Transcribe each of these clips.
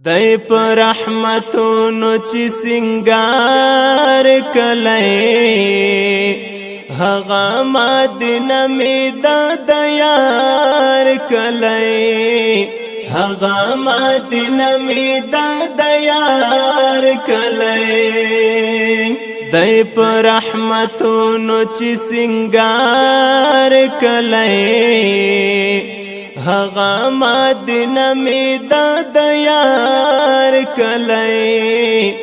دای پر رحمتونو چی سنگار کلی هغه مدینه می د یار کلی هغه مدینه می د یار کلی دای پر رحمتونو چی سنگار کلی هغه مدینه می د یار کلی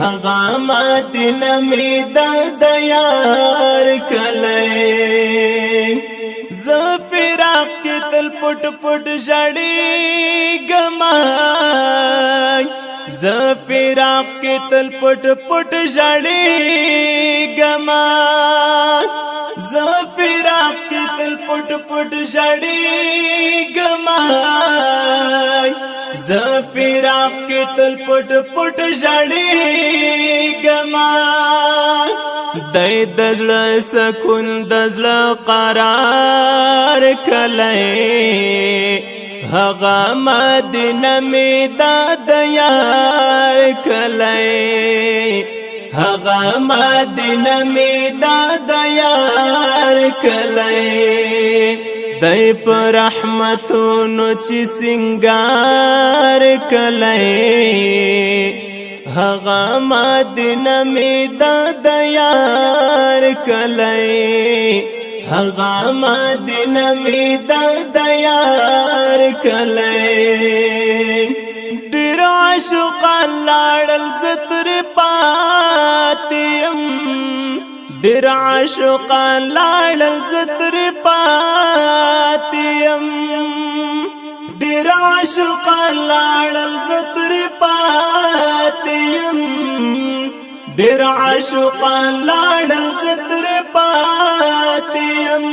هغه مدینه می د یار کلی ز فراق کی تل پټ پټ جړی گمای ز فراق کی تل پټ پټ جړی گمای ز فراق کی تل پټ پټ جړی گمای ز فراق کی تل پټ پټ جړی گمای دای دزړه سکون دزړه قرار کلی هغه مدینه می د یار کلی هغه مدینه می د یار کلی دای پر رحمتونو چی سنگار کلی هغه مدینه می د یار کلی هغه مدینه می د یار کلی ډیر عاشق لاړل زتر پاتیم ډیر عاشق لاړل زتر پاتیم ډیر عاشق لاړل زتر پاتیم ډیر عاشق لاړل زتر پاتیم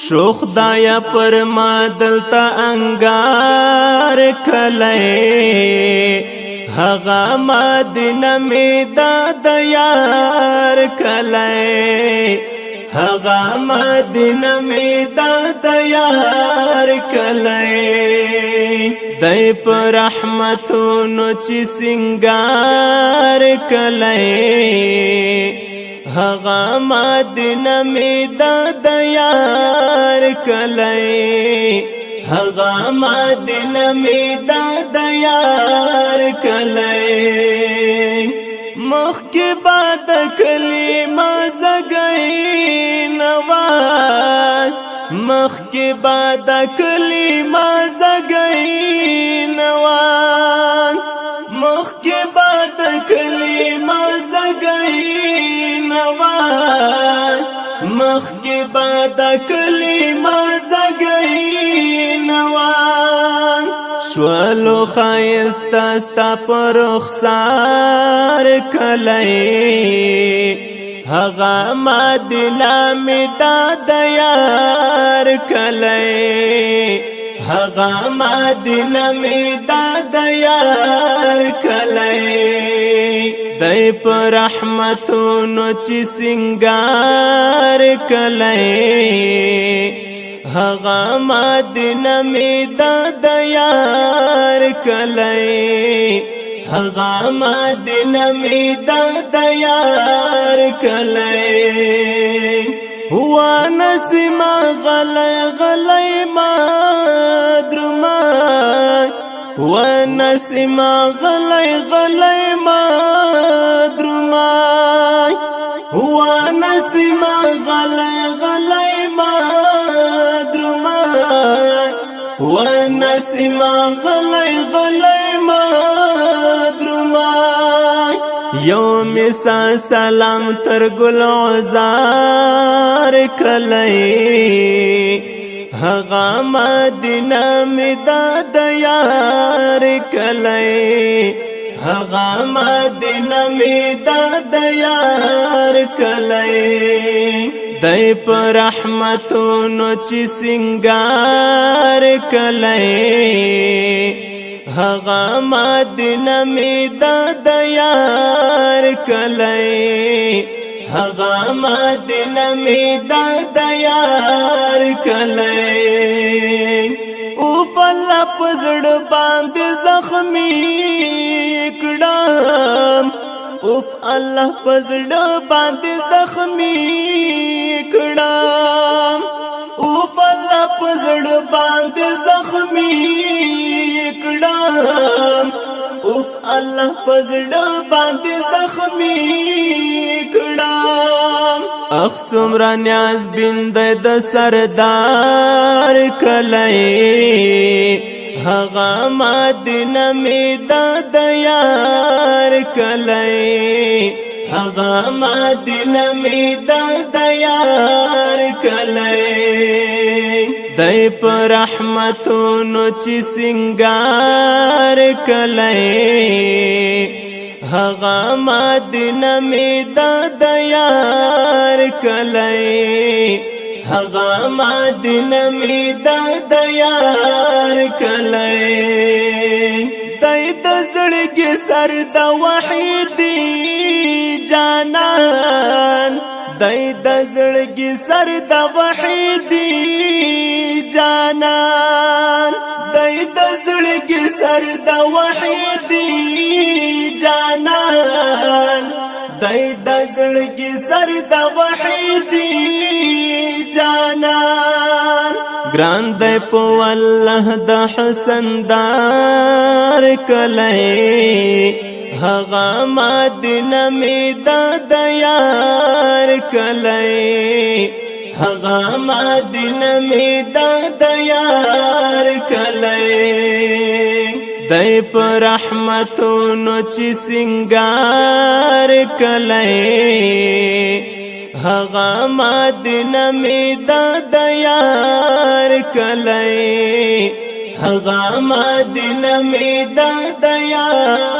شو خدایا پر ما دلتا انگار کلی هغه مدینه می د یار کلی هغه مدینه می د یار کلی دای پر رحمتونو چی سنگار کلی هغه مدینه می د یار کلی هغه مدینه می د یار کلی مخ کی باد کلی ما زګی نواز مخ کی باد کلی ما زګی نواز مخ کی باد کلی ما زګی نواز مخ کی باد کلی ما زګی نواز شوالو خایستا ستا پر رخسار کلی هغه مدینه می د یار کلی هغه مدینه می د یار کلی دای پر رحمتونو چی سنگار کلی هغه مدینه می د یار کلی هغه مدینه می د یار کلی هو نسیما غلی غلی ما درمان هو نسیما غلی غلی ما درمان هو نسیما غلی غلی ما درمان هو نسیما غلی غلی ما درمان یوم سا سلام تر گل عزار کلی هغه مدینه می د یار کلی هغه مدینه می د یار کلی دای پر رحمتونو چی سنگار کلی هغه مدینه می د یار کلی هغه مدینه می د یار کلی او فل پزړ باندې زخمی کړم اوف الله پزړ باندې زخمی کړم اوف الله پزړ باندې زخمی کړم اوف الله پزړ باندې زخمی کړم اخ څومره نیاز بند د سردار کلی هغه مدینه می د یار کلی هغه مدینه می د یار کلی دای پر رحمتونو چې سنگار کلی هغه مدینه می د یار کلی هغه مدینه می د یار کلی دای د زړګي سر د وحیدی جانان دای د زړګي سر د وحیدی جانان دای د زړګي سر د وحیدی جانان دای د زړګي سر د وحیدی جانان ګران دی په الله د حسن دار کلی هغه مدینه می د یار کلی هغه مدینه می د یار کلی دای پر رحمتونو چې سنگار کلی هغه مدینه می د یار کلی هغه مدینه می د یار